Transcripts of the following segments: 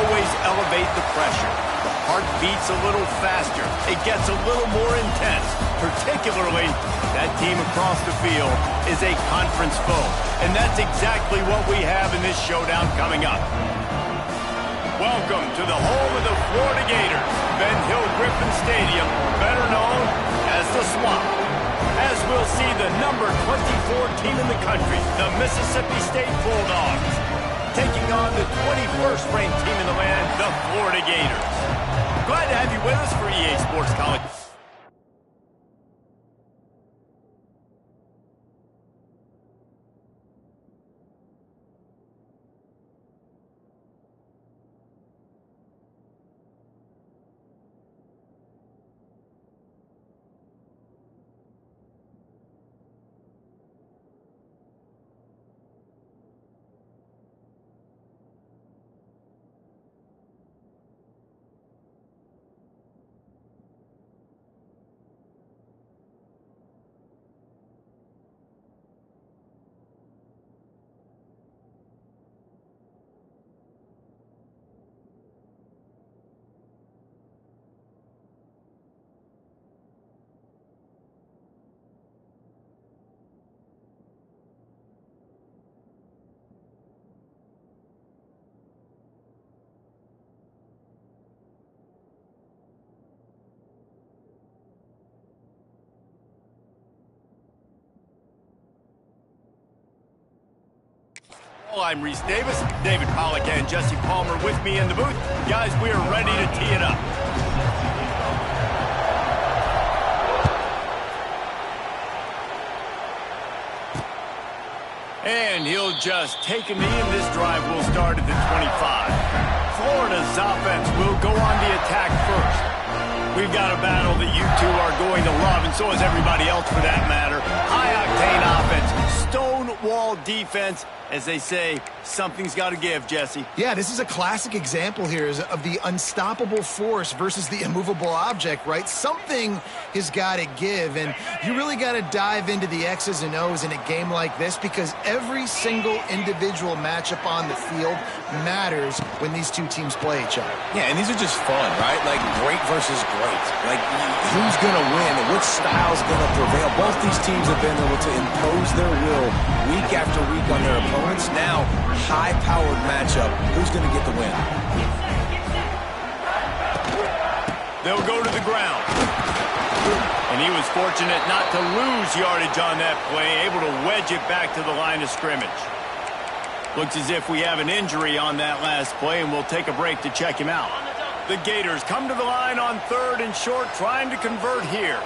always elevate the pressure. The heart beats a little faster. It gets a little more intense. Particularly, that team across the field is a conference foe. And that's exactly what we have in this showdown coming up. Welcome to the home of the Florida Gators, Ben Hill Griffin Stadium, better known as the Swamp. As we'll see the number 24 team in the country, the Mississippi State Bulldogs, taking on the 21st ranked team in the land, the Florida Gators. Glad to have you with us for EA Sports College. I'm Reese Davis, David Pollack and Jesse Palmer with me in the booth. Guys, we are ready to tee it up. And he'll just take a knee, and this drive will start at the 25. Florida's offense will go on the attack first. We've got a battle that you two are going to love, and so is everybody else for that matter. High-octane offense, stone-wall defense. As they say, something's got to give, Jesse. Yeah, this is a classic example here of the unstoppable force versus the immovable object, right? Something has got to give, and you really got to dive into the X's and O's in a game like this because every single individual matchup on the field matters when these two teams play each other. Yeah, and these are just fun, right? Like great versus great. Like who's going to win and which style's going to prevail. Both these teams have been able to impose their will week after week on their opponents. Now, high-powered matchup. Who's going to get the win? They'll go to the ground. And he was fortunate not to lose yardage on that play, able to wedge it back to the line of scrimmage. Looks as if we have an injury on that last play, and we'll take a break to check him out. The Gators come to the line on 3rd and short, trying to convert here.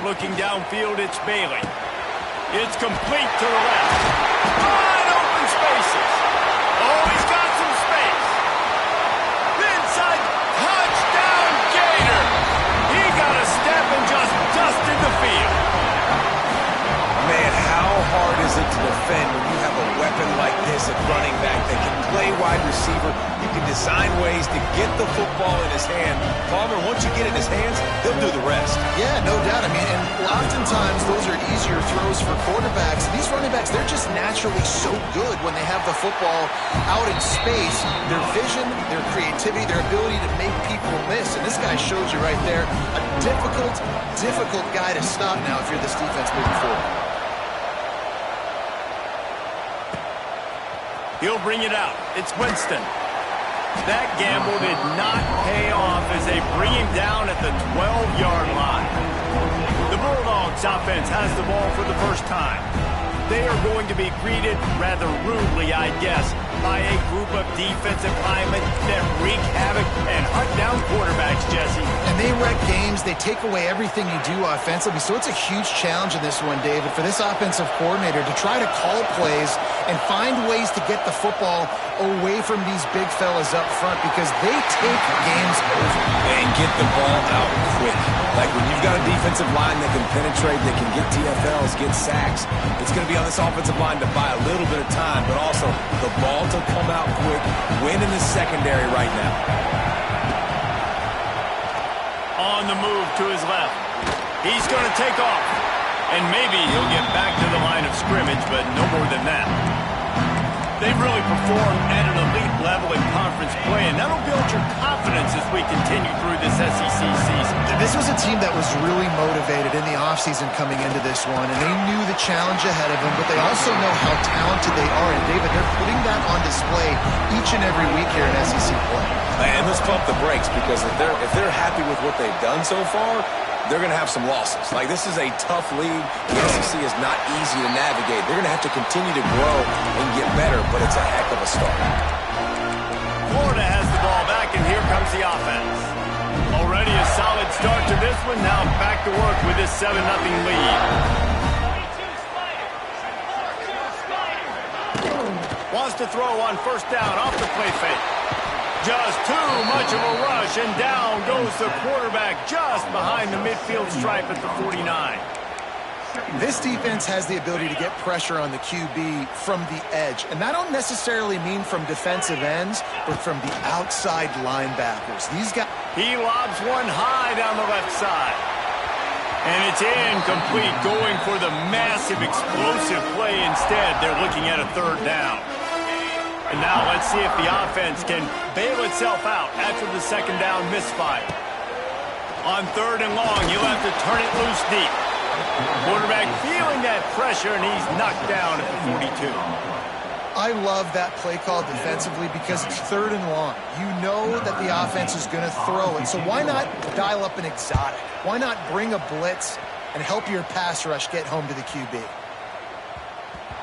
Looking downfield, it's Bailey. It's complete to the left. Wide open spaces. Oh, he's got some space. Inside, touchdown, Gator. He got a step and just dusted the field. Man, how hard is it to defend when you have a weapon like this at running back that can play wide receiver? You can design ways to get the football in his hand. Palmer, once you get it in his hands, he'll do the rest. Yeah, no doubt. I mean, and oftentimes those are easier throws for quarterbacks. These running backs, they're just naturally so good when they have the football out in space. Their vision, their creativity, their ability to make people miss. And this guy shows you right there, a difficult guy to stop now if you're this defense moving forward. He'll bring it out. It's Winston. That gamble did not pay off as they bring him down at the 12-yard line. The Bulldogs offense has the ball for the first time. They are going to be greeted rather rudely, I guess, by a group of defensive linemen that wreak havoc and hunt down quarterbacks, Jesse. And they wreck games. They take away everything you do offensively. So it's a huge challenge in this one, David, for this offensive coordinator to try to call plays and find ways to get the football away from these big fellas up front because they take games over. And get the ball out quick. Like when you've got a defensive line that can penetrate, that can get TFLs, get sacks, it's going to be on this offensive line to buy a little bit of time, but also the ball to come out quick, win in the secondary right now. On the move to his left. He's going to take off. And maybe he'll get back to the line of scrimmage, but no more than that. really performed at an elite level in conference play, and that'll build your confidence as we continue through this SEC season. This was a team that was really motivated in the offseason coming into this one, and they knew the challenge ahead of them, but they also know how talented they are. And, David, they're putting that on display each and every week here in SEC play. And let's pump the brakes, because if they're happy with what they've done so far, they're going to have some losses. Like, this is a tough league. The SEC is not easy to navigate. They're going to have to continue to grow and get better, but it's a heck of a start. Florida has the ball back, and here comes the offense. Already a solid start to this one. Now back to work with this 7-0 lead. Wants to throw on first down off the play fake. Just too much of a rush, and down goes the quarterback just behind the midfield stripe at the 49. This defense has the ability to get pressure on the QB from the edge, and that don't necessarily mean from defensive ends, but from the outside linebackers. These guys. He lobs one high down the left side. And it's incomplete, going for the massive explosive play instead. They're looking at a third down. And now let's see if the offense can bail itself out after the second down misfire. On third and long, you'll have to turn it loose deep. Quarterback feeling that pressure, and he's knocked down at the 42. I love that play call defensively because it's third and long. You know that the offense is going to throw it, so why not dial up an exotic? Why not bring a blitz and help your pass rush get home to the QB?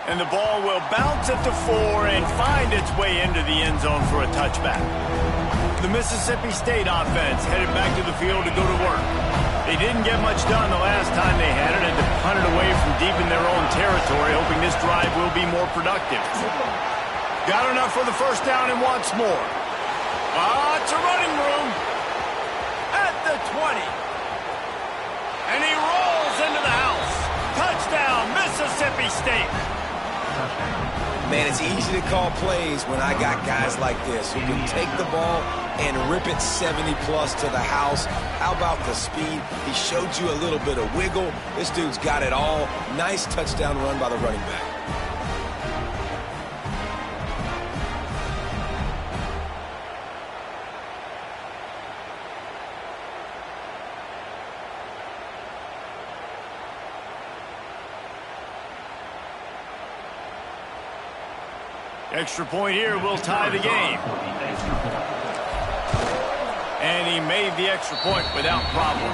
And the ball will bounce at the 4 and find its way into the end zone for a touchback. The Mississippi State offense headed back to the field to go to work. They didn't get much done the last time they had it, and to punt it away from deep in their own territory, hoping this drive will be more productive. Got enough for the first down and wants more. Lots of running room at the 20. And he rolls into the house. Touchdown, Mississippi State. Man, it's easy to call plays when I got guys like this who can take the ball and rip it 70-plus to the house. How about the speed? He showed you a little bit of wiggle. This dude's got it all. Nice touchdown run by the running back. Extra point here will tie the game. And he made the extra point without problem.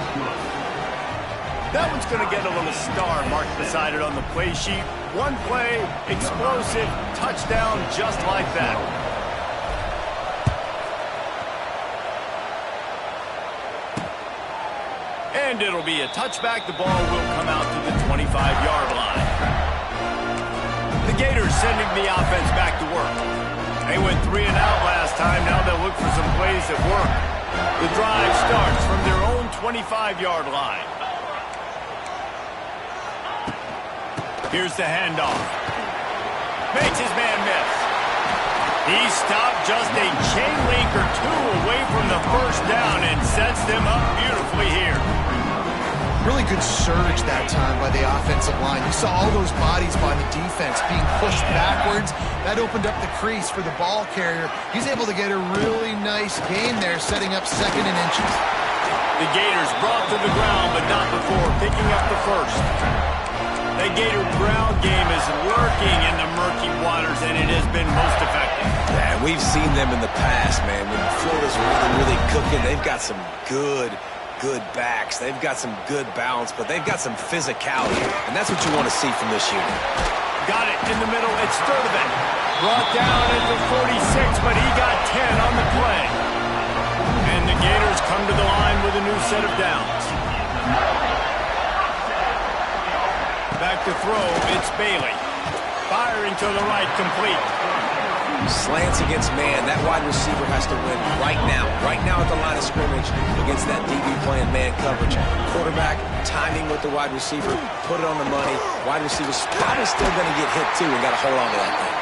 That one's going to get a little star marked beside it on the play sheet. One play, explosive, touchdown just like that. And it'll be a touchback. The ball will come out to the 25-yard line. The Gators sending the offense back to work. They went 3 and out last time. Now they'll look for some plays that work. The drive starts from their own 25-yard line. Here's the handoff. Makes his man miss. He stopped just a chain link or two away from the first down and sets them up beautifully here. Really good surge that time by the offensive line. You saw all those bodies by the defense being pushed backwards. That opened up the crease for the ball carrier. He's able to get a really nice gain there, setting up second and inches. The Gators brought to the ground, but not before picking up the first. The Gator ground game is lurking in the murky waters, and it has been most effective. Yeah, we've seen them in the past, man. When Florida's really cooking, they've got some good backs. They've got some good balance, but they've got some physicality, and that's what you want to see from this unit. Got it in the middle. It's Sturdivant. Brought down at the 46, but he got 10 on the play. And the Gators come to the line with a new set of downs. Back to throw, it's Bailey. Firing to the right, complete. Slants against man. That wide receiver has to win right now at the line of scrimmage against that DB playing man coverage. Quarterback, timing with the wide receiver, put it on the money. Wide receiver's probably still going to get hit too and got to hold on to that thing.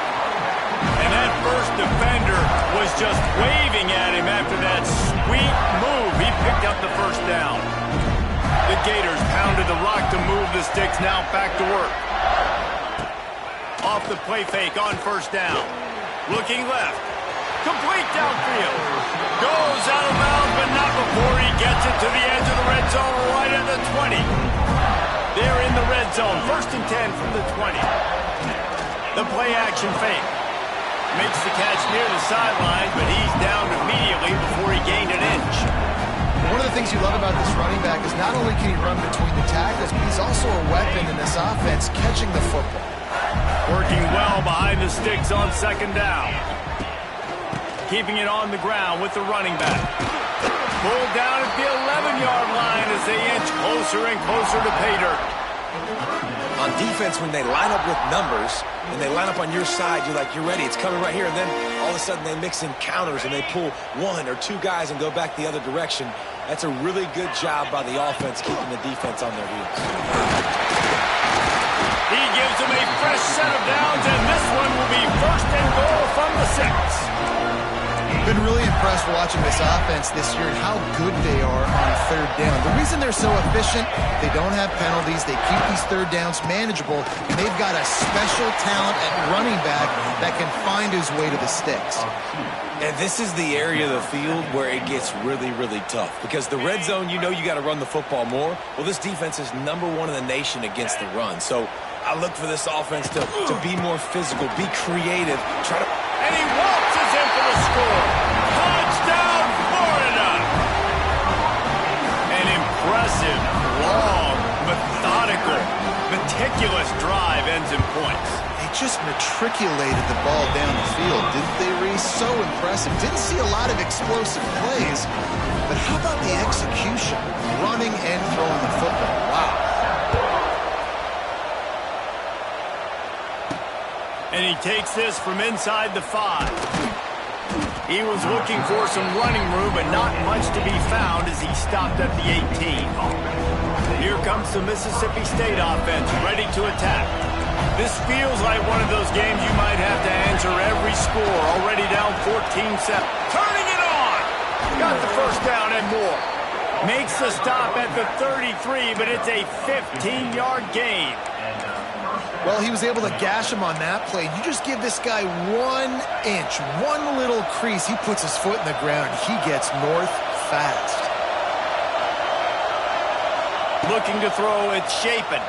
And that first defender was just waving at him after that sweet move. He picked up the first down. The Gators pounded the rock to move the sticks. Now back to work. Off the play fake on first down. Looking left. Complete downfield. Goes out of bounds, but not before he gets it to the edge of the red zone right at the 20. They're in the red zone. 1st and 10 from the 20. The play action fake. Makes the catch near the sideline, but he's down immediately before he gained an inch. One of the things you love about this running back is not only can he run between the tackles, but he's also a weapon in this offense catching the football. Working well behind the sticks on 2nd down. Keeping it on the ground with the running back. Pulled down at the 11-yard line as they inch closer and closer to pay dirt. On defense, when they line up with numbers and they line up on your side, you're like, you're ready, it's coming right here. And then all of a sudden they mix in counters and they pull 1 or 2 guys and go back the other direction. That's a really good job by the offense keeping the defense on their heels. He gives them a fresh set of downs, and this one will be 1st and goal from the 6. Been really impressed watching this offense this year and how good they are on 3rd down. The reason they're so efficient, they don't have penalties, they keep these 3rd downs manageable, and they've got a special talent at running back that can find his way to the sticks. And this is the area of the field where it gets really, really tough. Because the red zone, you know you got to run the football more. Well, this defense is #1 in the nation against the run. So I look for this offense to be more physical, be creative, try to... And he waltzes in for the score. Touchdown, Florida! An impressive, long, methodical, meticulous drive ends in points. They just matriculated the ball down the field, didn't they, Reese? So impressive. Didn't see a lot of explosive plays, but how about the execution? Running and throwing the football. Wow. And he takes this from inside the 5. He was looking for some running room, but not much to be found as he stopped at the 18. Here comes the Mississippi State offense, ready to attack. This feels like one of those games you might have to answer every score, already down 14-7. Turning it on! Got the 1st down and more. Makes the stop at the 33, but it's a 15-yard gain. Well, he was able to gash him on that play. You just give this guy 1 inch, one little crease. He puts his foot in the ground. He gets north fast. Looking to throw, it's Shapen.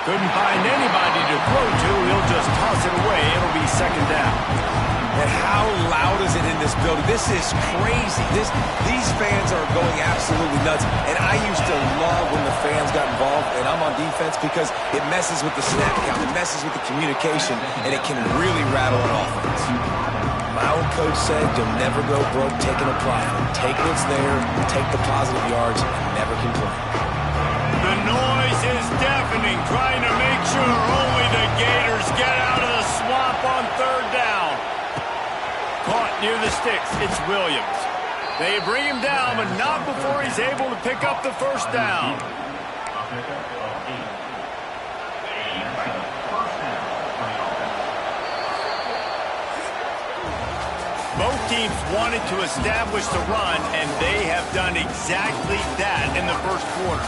Couldn't find anybody to throw to. He'll just toss it away. It'll be 2nd down. And how loud is it in this building? This is crazy. These fans are going absolutely nuts. And I used to love when the fans got involved, and I'm on defense because it messes with the snap count. It messes with the communication, and it can really rattle an offense. My old coach said, you'll never go broke taking a profit. Take what's there, take the positive yards, and never complain. The noise is deafening, trying to make sure only the Gators get out of the swamp on 3rd down. Caught near the sticks, it's Williams. They bring him down, but not before he's able to pick up the 1st down. Both teams wanted to establish the run, and they have done exactly that in the 1st quarter.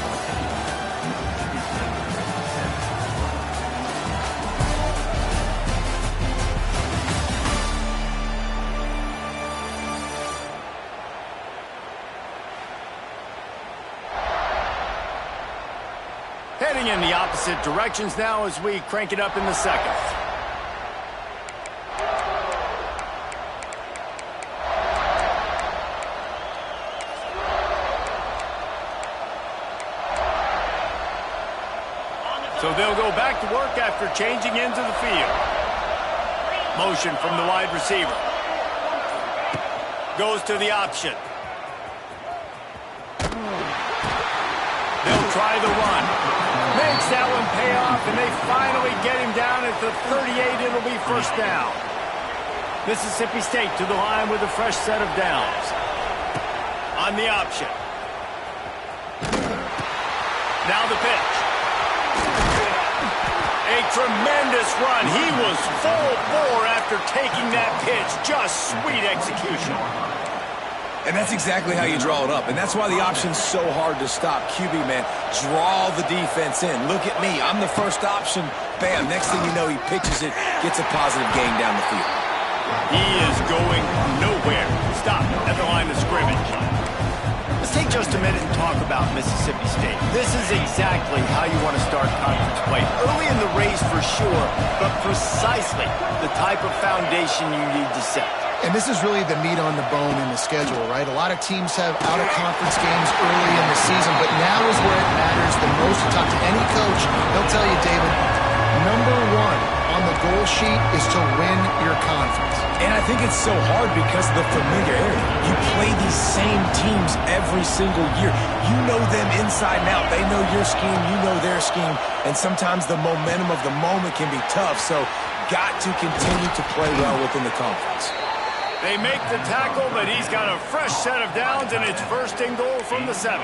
Heading in the opposite directions now as we crank it up in the 2nd. So they'll go back to work after changing into the field. Motion from the wide receiver. Goes to the option. They'll try the run. Makes that one pay off, and they finally get him down at the 38. It'll be 1st down. Mississippi State to the line with a fresh set of downs. On the option. Now the pitch. A tremendous run. He was full bore after taking that pitch. Just sweet execution. And that's exactly how you draw it up. And that's why the option's so hard to stop. QB, man, draw the defense in. Look at me. I'm the first option. Bam. Next thing you know, he pitches it, gets a positive gain down the field. He is going nowhere. Stop at the line of scrimmage. Let's take just a minute and talk about Mississippi State. This is exactly how you want to start conference play. Early in the race for sure, but precisely the type of foundation you need to set. And this is really the meat on the bone in the schedule, right? A lot of teams have out-of-conference games early in the season, but now is where it matters the most. You talk to any coach, they'll tell you, David, number one on the goal sheet is to win your conference. And I think it's so hard because of the familiarity. You play these same teams every single year. You know them inside and out. They know your scheme, you know their scheme, and sometimes the momentum of the moment can be tough, so got to continue to play well within the conference. They make the tackle, but he's got a fresh set of downs, and it's first and goal from the 7.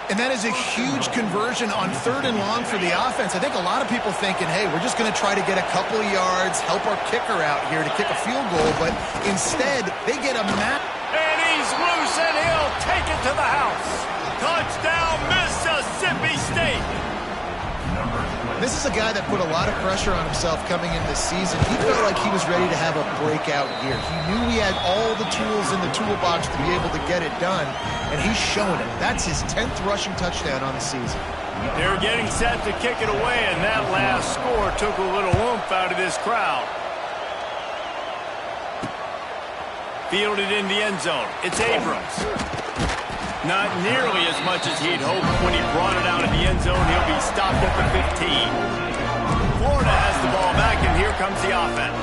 And that is a huge conversion on 3rd and long for the offense. I think a lot of people thinking, hey, we're just going to try to get a couple of yards, help our kicker out here to kick a field goal, but instead they get a map. And he's loose, and he'll take it to the house. Touchdown, Mississippi State. This is a guy that put a lot of pressure on himself coming into this season. He felt like he was ready to have a breakout year. He knew he had all the tools in the toolbox to be able to get it done, and he's shown it. That's his 10th rushing touchdown on the season. They're getting set to kick it away, and that last score took a little oomph out of this crowd. Fielded in the end zone. It's Abrams. Not nearly as much as he'd hoped when he brought it out of the end zone. He'll be stopped at the 15. Florida has the ball back, and here comes the offense.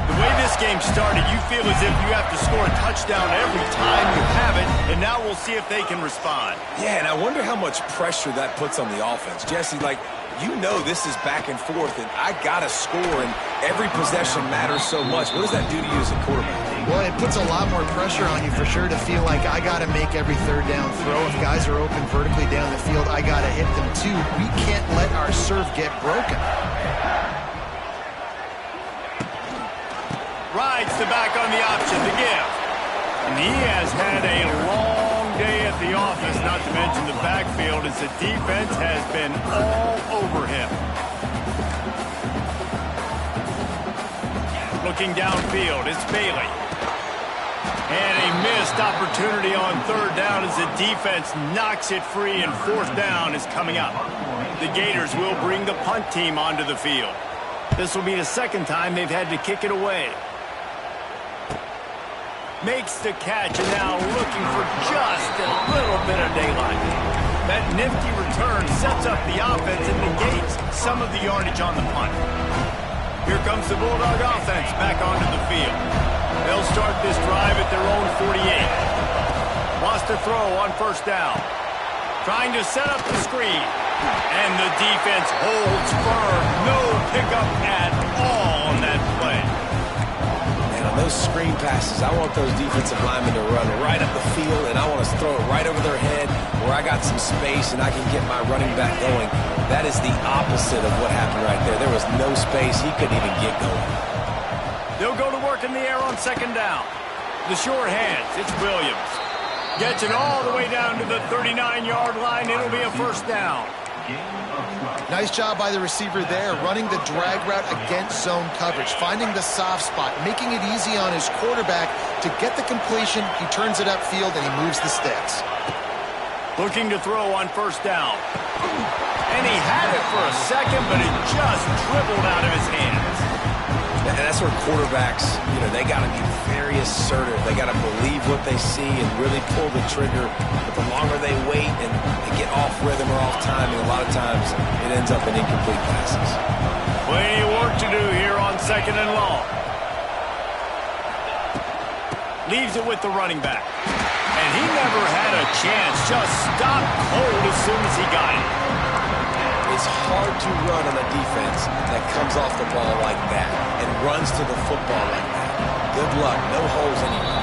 The way this game started, you feel as if you have to score a touchdown every time you have it, and now we'll see if they can respond. Yeah, and I wonder how much pressure that puts on the offense. Jesse, like, you know this is back and forth, and I got to score, and every possession matters so much. What does that do to you as a quarterback? Well, it puts a lot more pressure on you for sure to feel like I got to make every 3rd down throw. If guys are open vertically down the field, I got to hit them too. We can't let our serve get broken. Rides the back on the option to give. And he has had a long day at the office, not to mention the backfield, as the defense has been all over him. Looking downfield, it's Bailey. And a missed opportunity on 3rd down as the defense knocks it free, and 4th down is coming up. The Gators will bring the punt team onto the field. This will be the 2nd time they've had to kick it away. Makes the catch, and now looking for just a little bit of daylight. That nifty return sets up the offense and negates some of the yardage on the punt. Here comes the Bulldog offense back onto the field. They'll start this drive at their own 48. Wants to throw on 1st down. Trying to set up the screen. And the defense holds firm. No pickup at all on that play. And on those screen passes, I want those defensive linemen to run right up the field, and I want to throw it right over their head where I got some space and I can get my running back going. That is the opposite of what happened right there. There was no space. He couldn't even get going. They'll go to work in the air on 2nd down. The short hands, it's Williams. Gets it all the way down to the 39-yard line. It'll be a 1st down. Nice job by the receiver there, running the drag route against zone coverage, finding the soft spot, making it easy on his quarterback to get the completion. He turns it upfield, and he moves the sticks. Looking to throw on 1st down. And he had it for a second, but it just dribbled out of his hands. And that's where quarterbacks, they got to be very assertive. They got to believe what they see and really pull the trigger. But the longer they wait and they get off rhythm or off timing, a lot of times it ends up in incomplete passes. Plenty of work to do here on 2nd and long. Leaves it with the running back. And he never had a chance. Just stopped cold as soon as he got it. It's hard to run on a defense that comes off the ball like that and runs to the football like that. Good luck. No holes anywhere.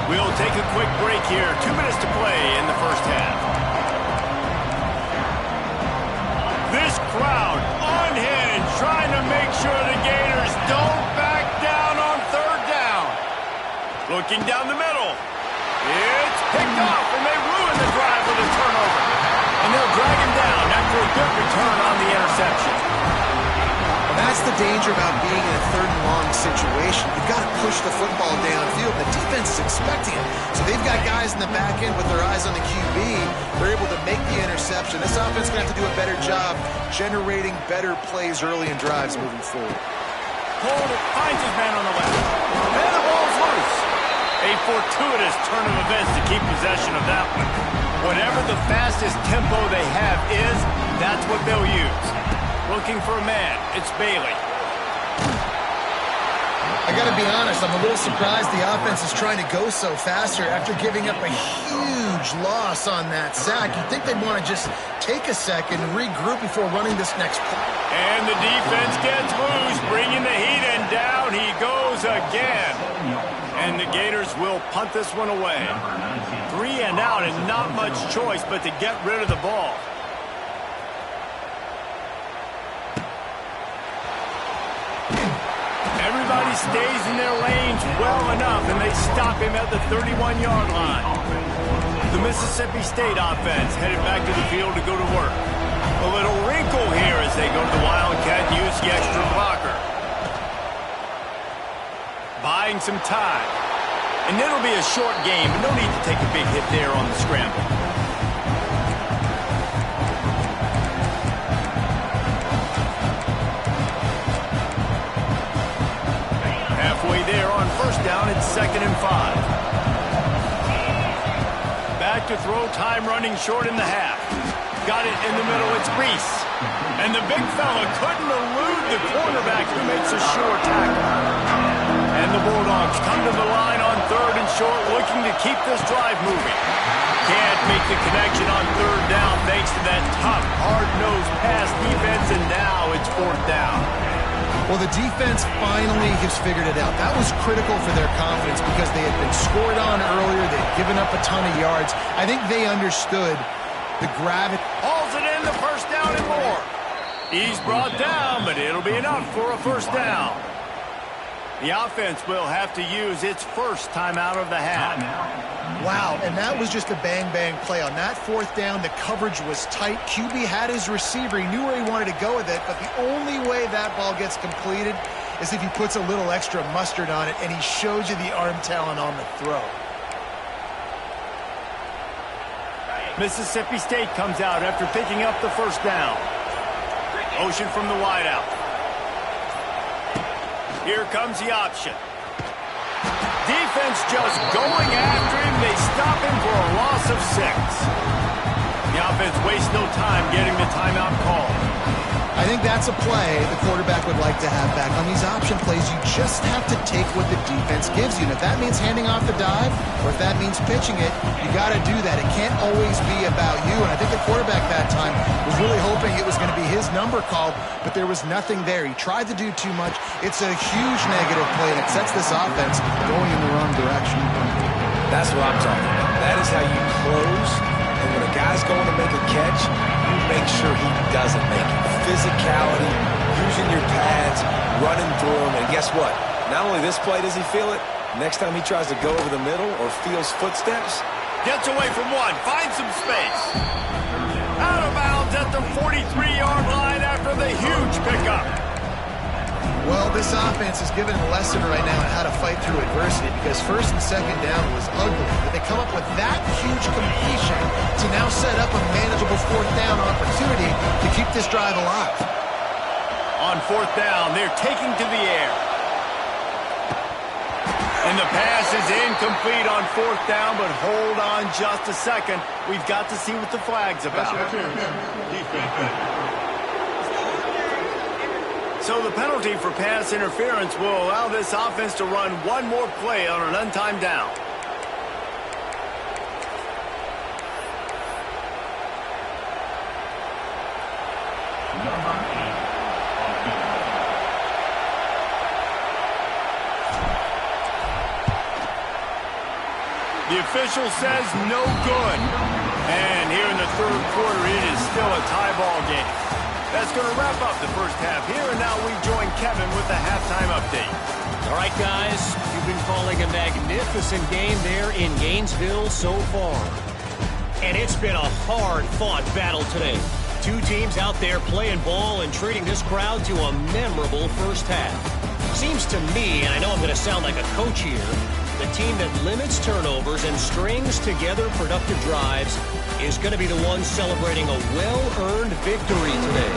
We'll take a quick break here. 2 minutes to play in the 1st half. This crowd unhinged, trying to make sure the Gators don't back down on 3rd down. Looking down the middle. drag him down after a good return on the interception. That's the danger about being in a third and long situation. You've got to push the football downfield. The defense is expecting it. So they've got guys in the back end with their eyes on the QB. They're able to make the interception. This offense is going to have to do a better job generating better plays early in drives moving forward. Hold it, finds his man on the left. And the ball's loose. A fortuitous turn of events to keep possession of that one. Whatever the fastest tempo they have is, that's what they'll use. Looking for a man. It's Bailey. I got to be honest, I'm a little surprised the offense is trying to go so faster after giving up a huge loss on that sack. You'd think they'd want to just take a second and regroup before running this next play. And the defense gets loose, bringing the heat, and down he goes again. And the Gators will punt this one away. 3 and out, and not much choice but to get rid of the ball. Everybody stays in their lanes well enough, and they stop him at the 31-yard line. The Mississippi State offense headed back to the field to go to work. A little wrinkle here as they go to the Wildcat and use the extra blocker. Buying some time. And it'll be a short game, but no need to take a big hit there on the scramble. There on first down, it's 2nd and 5. Back to throw, time running short in the half. Got it in the middle, it's Reese. And the big fella couldn't elude the quarterback who makes a sure tackle. And the Bulldogs come to the line on 3rd and short, looking to keep this drive moving. Can't make the connection on 3rd down thanks to that tough, hard-nosed pass defense, and now it's 4th down. Well, the defense finally has figured it out. That was critical for their confidence because they had been scored on earlier. They'd given up a ton of yards. I think they understood the gravity. Hauls it in, the first down and more. He's brought down, but it'll be enough for a first down. The offense will have to use its first timeout of the half. Wow, and that was just a bang-bang play. On that 4th down, the coverage was tight. QB had his receiver. He knew where he wanted to go with it, but the only way that ball gets completed is if he puts a little extra mustard on it, and he shows you the arm talent on the throw. Mississippi State comes out after picking up the first down. Motion from the wideout. Here comes the option. Defense just going after him. They stop him for a loss of 6. The offense wastes no time getting the timeout call. I think that's a play the quarterback would like to have back. On these option plays, you just have to take what the defense gives you. And if that means handing off the dive, or if that means pitching it, you got to do that. It can't always be about you. And I think the quarterback that time was really hoping it was going to be his number called, but there was nothing there. He tried to do too much. It's a huge negative play, and it sets this offense going in the wrong direction. That's what I'm talking about. That is how you close. And when a guy's going to make a catch, you make sure he doesn't make it. Physicality, using your pads, running through them. And guess what? Not only this play does he feel it, next time he tries to go over the middle or feels footsteps. Gets away from one, finds some space. Out of bounds at the 43-yard line after the huge pickup. Well, this offense is given a lesson right now on how to fight through adversity because 1st and 2nd down was ugly. But they come up with that huge completion to now set up a manageable 4th down opportunity to keep this drive alive. On 4th down, they're taking to the air. And the pass is incomplete on 4th down, but hold on just a second. We've got to see what the flag's about. So the penalty for pass interference will allow this offense to run one more play on an untimed down. The official says no good. And here in the 3rd quarter, it is still a tie ball game. That's going to wrap up the first half here, and now we join Kevin with the halftime update. All right, guys, you've been calling a magnificent game there in Gainesville so far. And it's been a hard-fought battle today. Two teams out there playing ball and treating this crowd to a memorable first half. Seems to me, and I know I'm going to sound like a coach here, the team that limits turnovers and strings together productive drives is going to be the one celebrating a well-earned victory today.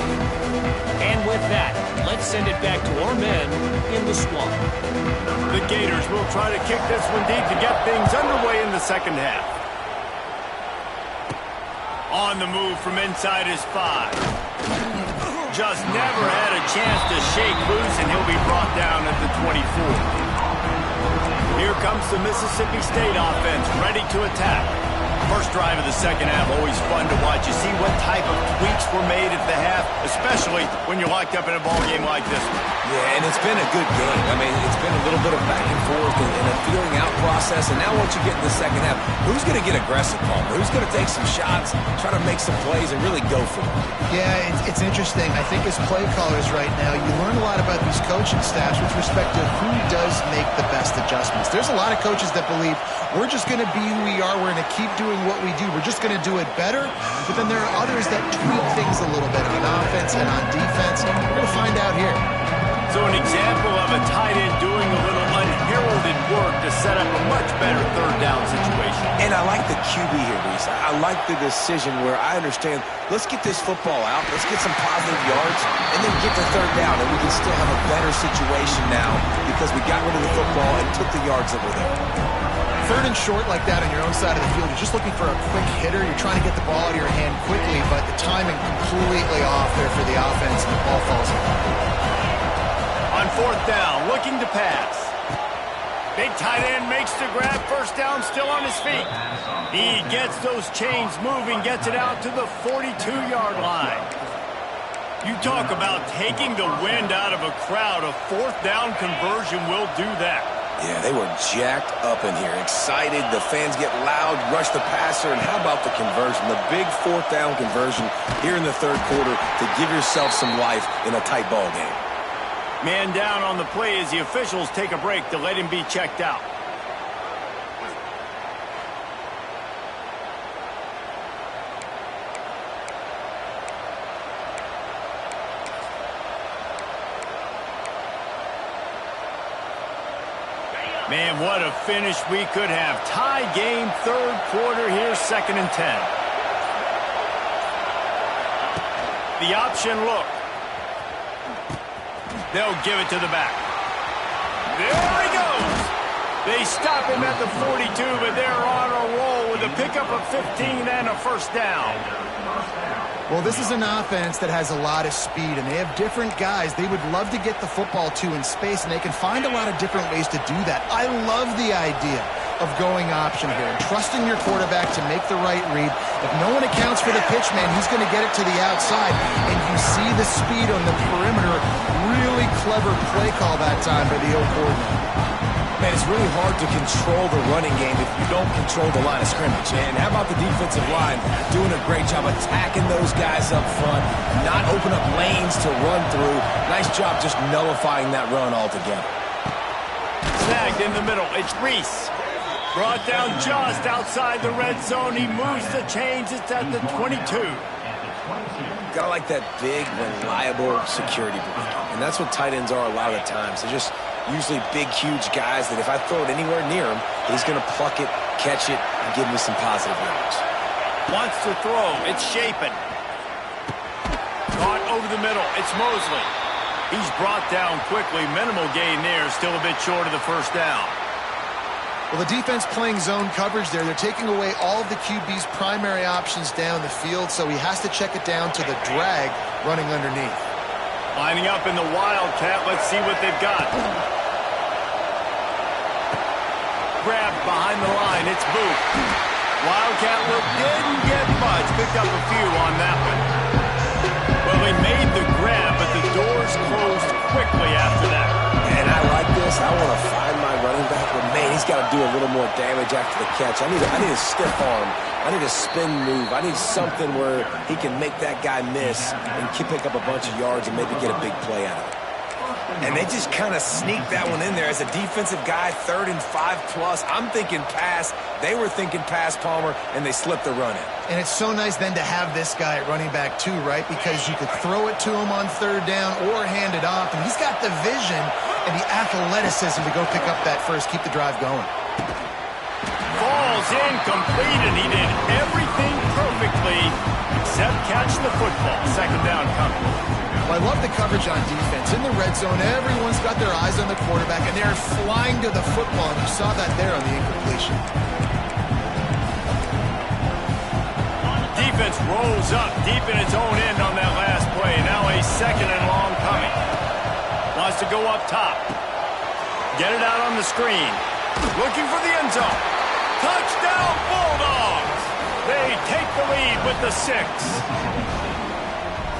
And with that, let's send it back to our men in the swamp. The Gators will try to kick this one deep to get things underway in the second half. On the move from inside his 5. Just never had a chance to shake loose, and he'll be brought down at the 24. Here comes the Mississippi State offense, ready to attack. First drive of the second half, always fun to watch. You see what type of tweaks were made at the half, especially when you're locked up in a ball game like this one. Yeah, and it's been a good game. I mean, it's been a little bit of back and forth and a feeling out process. And now once you get in the second half, who's going to get aggressive, Palmer? Who's going to take some shots, try to make some plays, and really go for it? Yeah, it's interesting. I think as play callers right now, you learn a lot about these coaching staffs with respect to who does make the best adjustments. There's a lot of coaches that believe we're just going to be who we are. We're going to keep doing what we do. We're just going to do it better. But then there are others that tweak things a little bit on offense and on defense. We're going to find out here. So an example of a tight end doing a little unheralded work to set up a much better third down situation. And I like the QB here, Reese. I like the decision where I understand, let's get this football out, let's get some positive yards, and then get the third down, and we can still have a better situation now because we got rid of the football and took the yards that were there. Third and short like that on your own side of the field, you're just looking for a quick hitter. You're trying to get the ball out of your hand quickly, but the timing completely off there for the offense, and the ball falls apart. On fourth down, looking to pass. Big tight end makes the grab, first down, still on his feet. He gets those chains moving, gets it out to the 42-yard line. You talk about taking the wind out of a crowd. A fourth down conversion will do that. Yeah, they were jacked up in here, excited. The fans get loud, rush the passer, and how about the conversion? The big fourth down conversion here in the third quarter to give yourself some life in a tight ball game. Man down on the play as the officials take a break to let him be checked out. Man, what a finish we could have. Tie game, third quarter here, 2nd and 10. The option look. They'll give it to the back. There he goes. They stop him at the 42, but they're on a roll with a pickup of 15 and a first down. Well, this is an offense that has a lot of speed, and they have different guys they would love to get the football to in space, and they can find a lot of different ways to do that. I love the idea of going option here and trusting your quarterback to make the right read. If no one accounts for the pitch, man, he's going to get it to the outside, and you see the speed on the perimeter. Really clever play call that time by the O coordinator. Man, it's really hard to control the running game if you don't control the line of scrimmage. And how about the defensive line doing a great job attacking those guys up front, not open up lanes to run through. Nice job just nullifying that run altogether. Snagged in the middle. It's Reese. Brought down just outside the red zone. He moves the chains. It's at the 22. Gotta like that big, reliable security blanket. And that's what tight ends are a lot of the times. They're just usually big, huge guys that if I throw it anywhere near him, he's going to pluck it, catch it, and give me some positive yards. Wants to throw. It's Shapen. Caught over the middle. It's Mosley. He's brought down quickly. Minimal gain there. Still a bit short of the first down. Well, the defense playing zone coverage there. They're taking away all of the QB's primary options down the field, so he has to check it down to the drag running underneath. Lining up in the Wildcat. Let's see what they've got. Grab behind the line. It's Booth. Wildcat look didn't get much. Picked up a few on that one. Well, they made the grab, but the doors closed quickly after that. And I like this. I want to find my running back, but man, he's got to do a little more damage after the catch. I need a stiff arm. I need a spin move. I need something where he can make that guy miss and pick up a bunch of yards and maybe get a big play out of it. And they just kind of sneaked that one in there. As a defensive guy, 3rd and 5+. I'm thinking pass. They were thinking pass, Palmer, and they slipped the run in. And it's so nice then to have this guy at running back too, right? Because you could throw it to him on 3rd down or hand it off. And he's got the vision and the athleticism to go pick up that first, keep the drive going. Falls incomplete, and he did everything perfectly except catch the football. 2nd down coming. Well, I love the coverage on defense. In the red zone, everyone's got their eyes on the quarterback, and they're flying to the football, and you saw that there on the incompletion. Defense rolls up deep in its own end on that last play. Now a 2nd and long coming. Wants to go up top. Get it out on the screen. Looking for the end zone. Touchdown Bulldogs! They take the lead with the 6.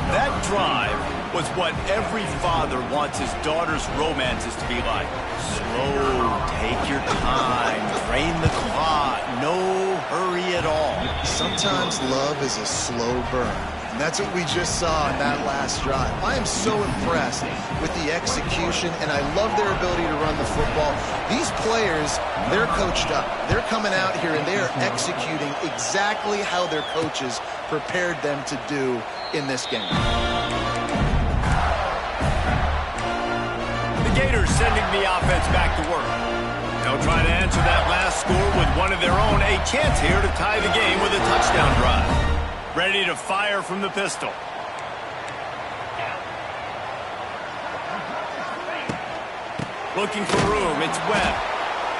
That drive was what every father wants his daughter's romances to be like. Slow, take your time, drain the clock, no hurry at all. Sometimes love is a slow burn. And that's what we just saw in that last drive. I am so impressed with the execution, and I love their ability to run the football. These players, they're coached up. They're coming out here, and they're executing exactly how their coaches prepared them to do in this game. The Gators sending the offense back to work. They'll try to answer that last score with one of their own. A chance here to tie the game with a touchdown drive. Ready to fire from the pistol. Looking for room. It's Webb.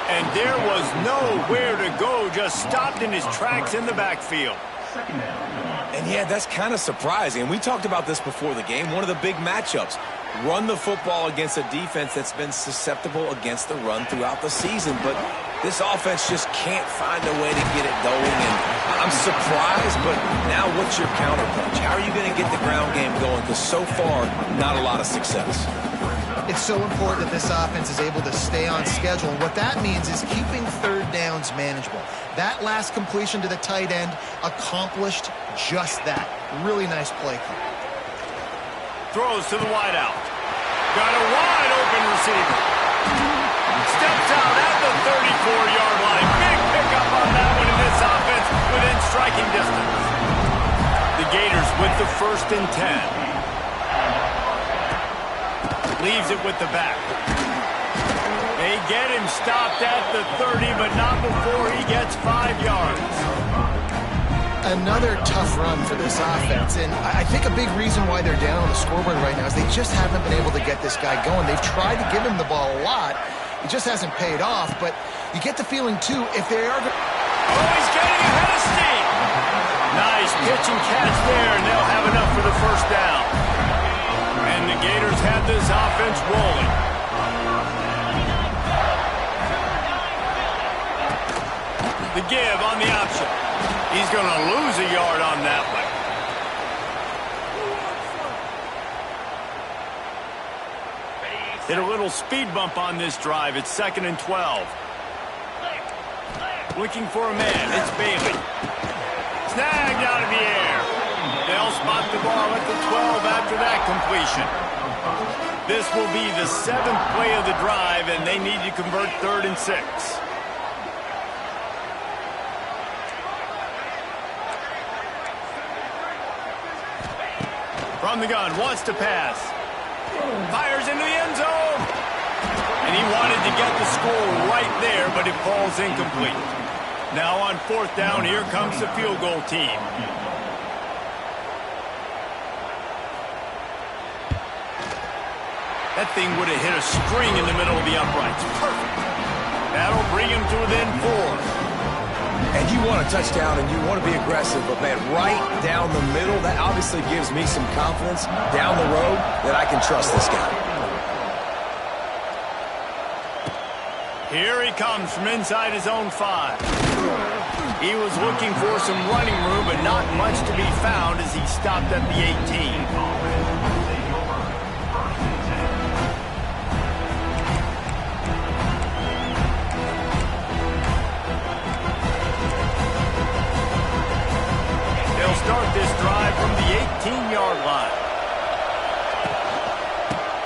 And there was nowhere to go. Just stopped in his tracks in the backfield. And yeah, that's kind of surprising. And we talked about this before the game. One of the big matchups. Run the football against a defense that's been susceptible against the run throughout the season. But this offense just can't find a way to get it going. And I'm surprised, but now what's your counterpunch? How are you going to get the ground game going? Because so far, not a lot of success. It's so important that this offense is able to stay on schedule. And what that means is keeping 3rd downs manageable. That last completion to the tight end accomplished just that. Really nice play call. Throws to the wideout. Got a wide open receiver. Steps out at the 34-yard line. Big pickup on that one in this offense within striking distance. The Gators with the 1st and 10. Leaves it with the back. They get him stopped at the 30, but not before he gets 5 yards. Another tough run for this offense, and I think a big reason why they're down on the scoreboard right now is they just haven't been able to get this guy going. They've tried to give him the ball a lot. It just hasn't paid off, but you get the feeling, too, if they are... Oh, he's getting ahead of steam! Nice pitch and catch there, and they'll have enough for the 1st down. And the Gators have this offense rolling. The give on the option. He's going to lose a yard on that one. Hit a little speed bump on this drive. It's 2nd and 12. Looking for a man. It's Bailey. Snagged out of the air. They'll spot the ball at the 12 after that completion. This will be the 7th play of the drive, and they need to convert 3rd and 6. From the gun, wants to pass. Fires into the end zone. And he wanted to get the score right there, but it falls incomplete. Now on 4th down, here comes the field goal team. That thing would have hit a string in the middle of the uprights. Perfect. That'll bring him to within 4. And you want a touchdown and you want to be aggressive, but man, right down the middle, that obviously gives me some confidence down the road that I can trust this guy. Here he comes from inside his own 5. He was looking for some running room, but not much to be found as he stopped at the 18. Start this drive from the 18-yard line.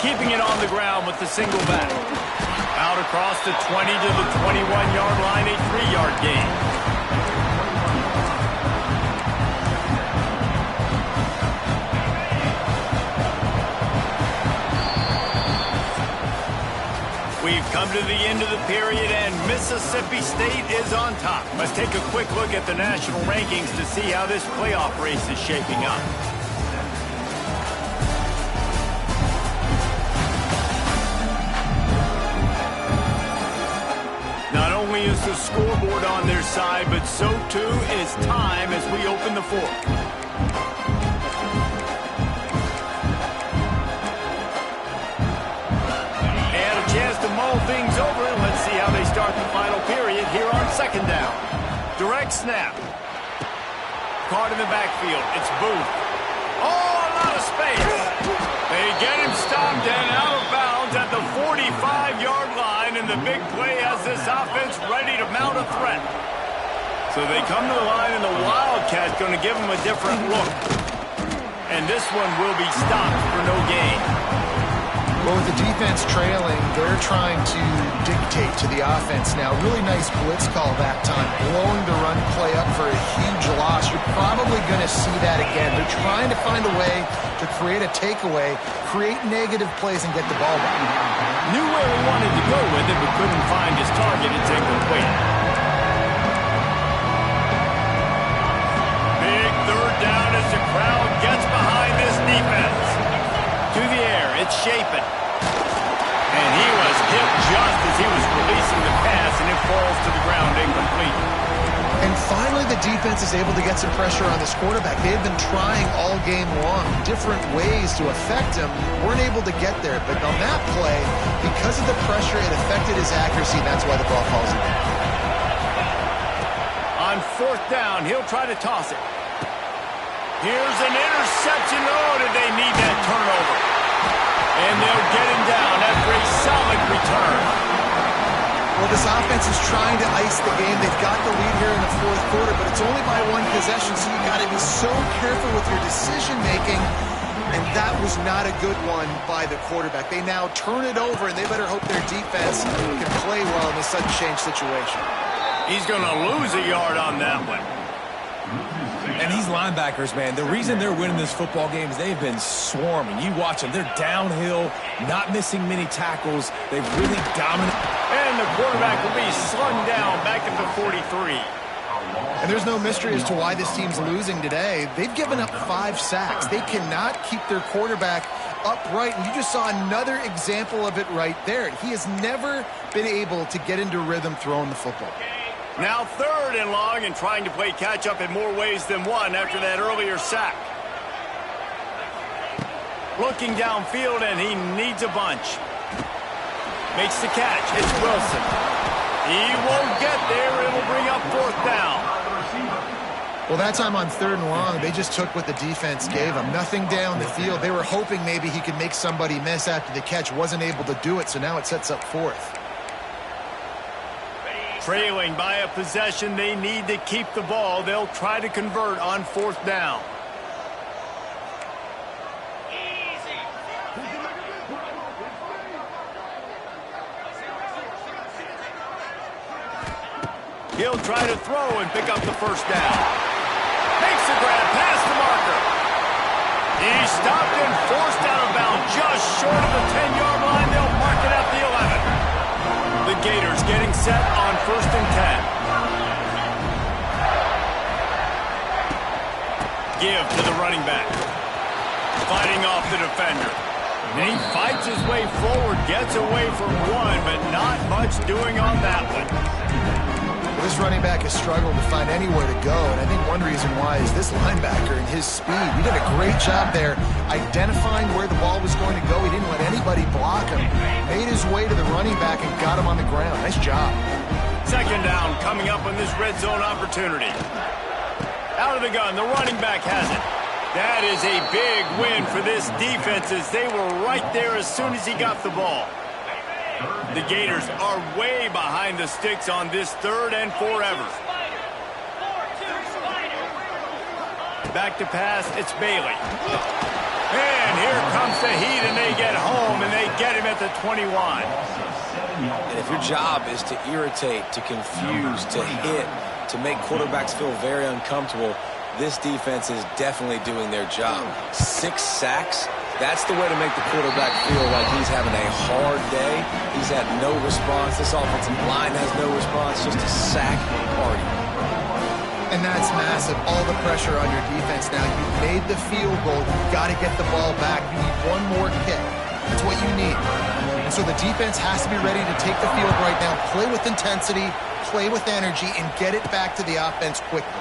keeping it on the ground with the single back. Out across the 20 to the 21-yard line, a 3-yard gain. We've come to the end of the period, and Mississippi State is on top. Let's take a quick look at the national rankings to see how this playoff race is shaping up. Not only is the scoreboard on their side, but so too is time as we open the fourth. To mull things over, let's see how they start the final period here on second down. Direct snap. Caught in the backfield. It's Booth. Oh, a lot of space. They get him stopped and out of bounds at the 45-yard line, and the big play has this offense ready to mount a threat. So they come to the line, and the Wildcat's going to give them a different look. And this one will be stopped for no gain. Well, with the defense trailing, they're trying to dictate to the offense now. Really nice blitz call that time, blowing the run play up for a huge loss. You're probably going to see that again. They're trying to find a way to create a takeaway, create negative plays, and get the ball back. Knew where he wanted to go with it, but couldn't find his target. It's incomplete. Big third down as the crowd gets behind this defense. To the air, it's Shapen. And he was hit just as he was releasing the pass, and it falls to the ground incomplete. And finally, the defense is able to get some pressure on this quarterback. They've been trying all game long, different ways to affect him. Weren't able to get there, but on that play, because of the pressure, it affected his accuracy, and that's why the ball falls again. On fourth down, he'll try to toss it. Here's an interception. Oh, did they need that turnover? And they'll get him down after a solid return. Well, this offense is trying to ice the game. They've got the lead here in the fourth quarter, but it's only by one possession, so you got to be so careful with your decision-making. And that was not a good one by the quarterback. They now turn it over, and they better hope their defense can play well in this sudden change situation. He's going to lose a yard on that one. And these linebackers, man, the reason they're winning this football game is they've been swarming. You watch them. They're downhill, not missing many tackles. They've really dominated. And the quarterback will be slung down back at the 43. And there's no mystery as to why this team's losing today. They've given up 5 sacks. They cannot keep their quarterback upright. And you just saw another example of it right there. He has never been able to get into rhythm throwing the football. Now third and long, and trying to play catch-up in more ways than one after that earlier sack. Looking downfield, and he needs a bunch. Makes the catch. It's Wilson. He won't get there. It'll bring up fourth down. Well, that time on third and long, they just took what the defense gave them. Nothing down the field. They were hoping maybe he could make somebody miss after the catch. Wasn't able to do it, so now it sets up fourth. Trailing by a possession, they need to keep the ball. They'll try to convert on fourth down. He'll try to throw and pick up the first down. Makes the grab past the marker. He's stopped and forced out of bounds just short of the 10-yard line. They'll mark it at the 11. The Gators getting set on first and 10. Give to the running back. Fighting off the defender. And he fights his way forward, gets away from one, but not much doing on that one. Well, this running back has struggled to find anywhere to go, and I think one reason why is this linebacker and his speed. He did a great job there identifying where the ball was going to go. He didn't let anybody block him. Made his way to the running back and got him on the ground. Nice job. Second down coming up on this red zone opportunity. Out of the gun, the running back has it. That is a big win for this defense as they were right there as soon as he got the ball. The Gators are way behind the sticks on this third and forever. Back to pass, it's Bailey. And here comes the heat, and they get home, and at the 21. And if your job is to irritate, to confuse, to hit, to make quarterbacks feel very uncomfortable, this defense is definitely doing their job. 6 sacks, that's the way to make the quarterback feel like he's having a hard day. He's had no response. This offensive line has no response, just a sack party. And that's massive. All the pressure on your defense now. You made the field goal. You've got to get the ball back. You need one more kick. That's what you need. And so the defense has to be ready to take the field right now, play with intensity, play with energy, and get it back to the offense quickly.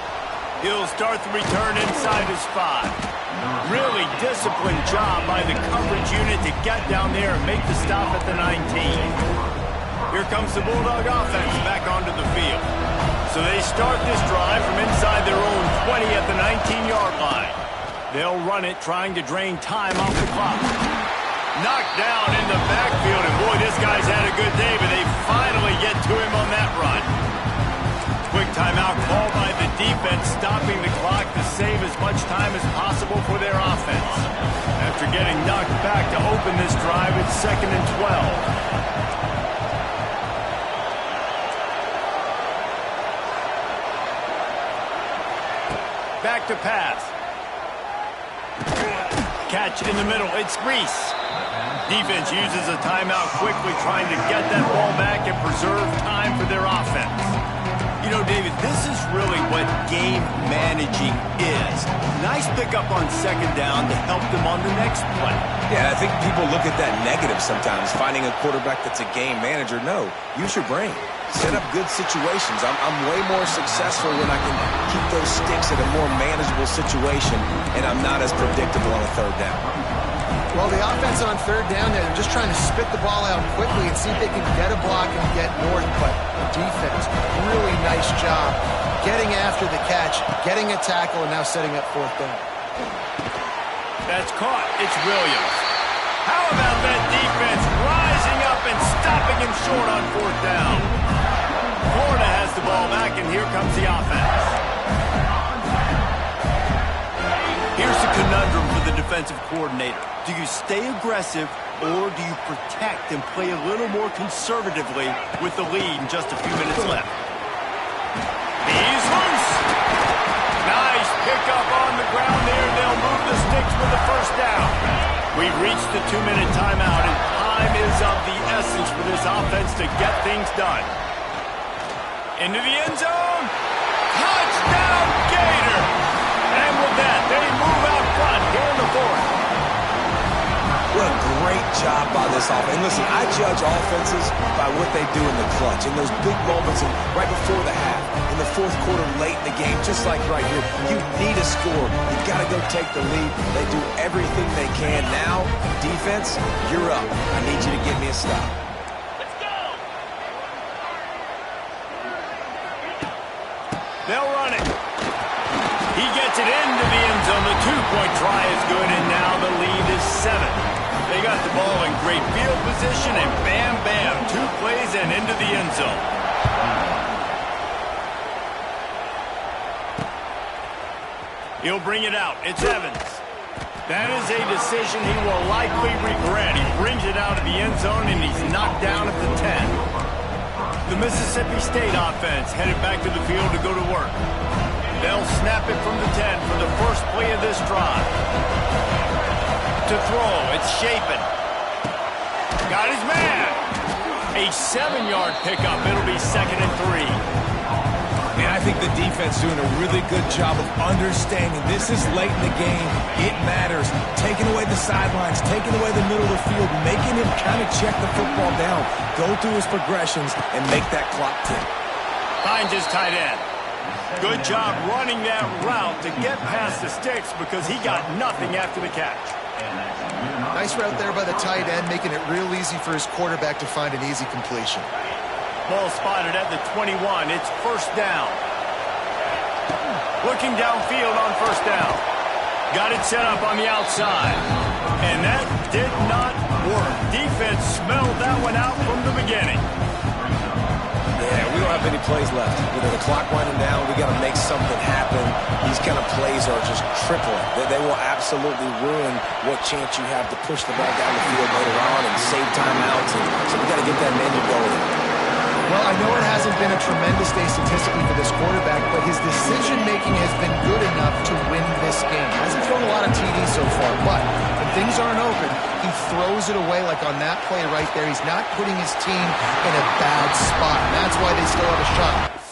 He'll start the return inside his 5. Really disciplined job by the coverage unit to get down there and make the stop at the 19. Here comes the Bulldog offense back onto the field. So they start this drive from inside their own 20 at the 19-yard line. They'll run it, trying to drain time off the clock. Knocked down in the backfield, and boy, this guy's had a good day, but they finally get to him on that run. Quick timeout called by the defense, stopping the clock to save as much time as possible for their offense. After getting knocked back to open this drive, it's 2nd and 12. Back to pass. Catch in the middle. It's Reese. Defense uses a timeout quickly, trying to get that ball back and preserve time for their offense. You know, David, this is really what game managing is. Nice pickup on 2nd down to help them on the next play. Yeah, I think people look at that negative sometimes, finding a quarterback that's a game manager. No, use your brain. Set up good situations. I'm way more successful when I can keep those sticks at a more manageable situation, and I'm not as predictable on a 3rd down. Well, the offense on 3rd down there, they're just trying to spit the ball out quickly and see if they can get a block and get north. But the defense, really nice job getting after the catch, getting a tackle, and now setting up 4th down. That's caught. It's Williams. How about that defense rising up and stopping him short on 4th down? Florida has the ball back, and here comes the offense. Here's the conundrum for the defensive coordinator. Do you stay aggressive, or do you protect and play a little more conservatively with the lead and just a few minutes left? He's loose. Nice pickup on the ground there. They'll move the sticks with the 1st down. We've reached the 2-minute timeout, and time is of the essence for this offense to get things done. Into the end zone. Touchdown, Gator. And with that, they move out front here in the 4th. What a great job by this offense. And listen, I judge offenses by what they do in the clutch, in those big moments and right before the half, in the 4th quarter, late in the game, just like right here. You need a score. You got to go take the lead. They do everything they can. Now, defense, you're up. I need you to give me a stop. They'll run it. He gets it into the end zone. The 2-point try is good, and now the lead is 7. They got the ball in great field position, and bam, bam, 2 plays and into the end zone. He'll bring it out. It's Evans. That is a decision he will likely regret. He brings it out of the end zone, and he's knocked down at the 10. The Mississippi State offense headed back to the field to go to work. They'll snap it from the 10 for the first play of this drive. To throw, it's Shapen. Got his man. A 7-yard pickup. It'll be 2nd and 3. Man, I think the defense doing a really good job of understanding this is late in the game. It matters. Taking away the sidelines, taking away the middle of the field, making him kind of check the football down, go through his progressions, and make that clock tick. Finds his tight end. Good job running that route to get past the sticks because he got nothing after the catch. Nice route there by the tight end, making it real easy for his quarterback to find an easy completion. Ball spotted at the 21. It's 1st down. Looking downfield on 1st down. Got it set up on the outside. And that did not work. Defense smelled that one out from the beginning. Yeah, we don't not many plays left. You know, the clock winding down. We got to make something happen. These kind of plays are just crippling. They will absolutely ruin what chance you have to push the ball down the field later on and save timeouts. And so we got to get that menu going. Well, I know it hasn't been a tremendous day statistically for this quarterback, but his decision-making has been good enough to win this game. Hasn't thrown a lot of TDs so far, but when things aren't open, he throws it away like on that play right there. He's not putting his team in a bad spot, and that's why they still have a shot.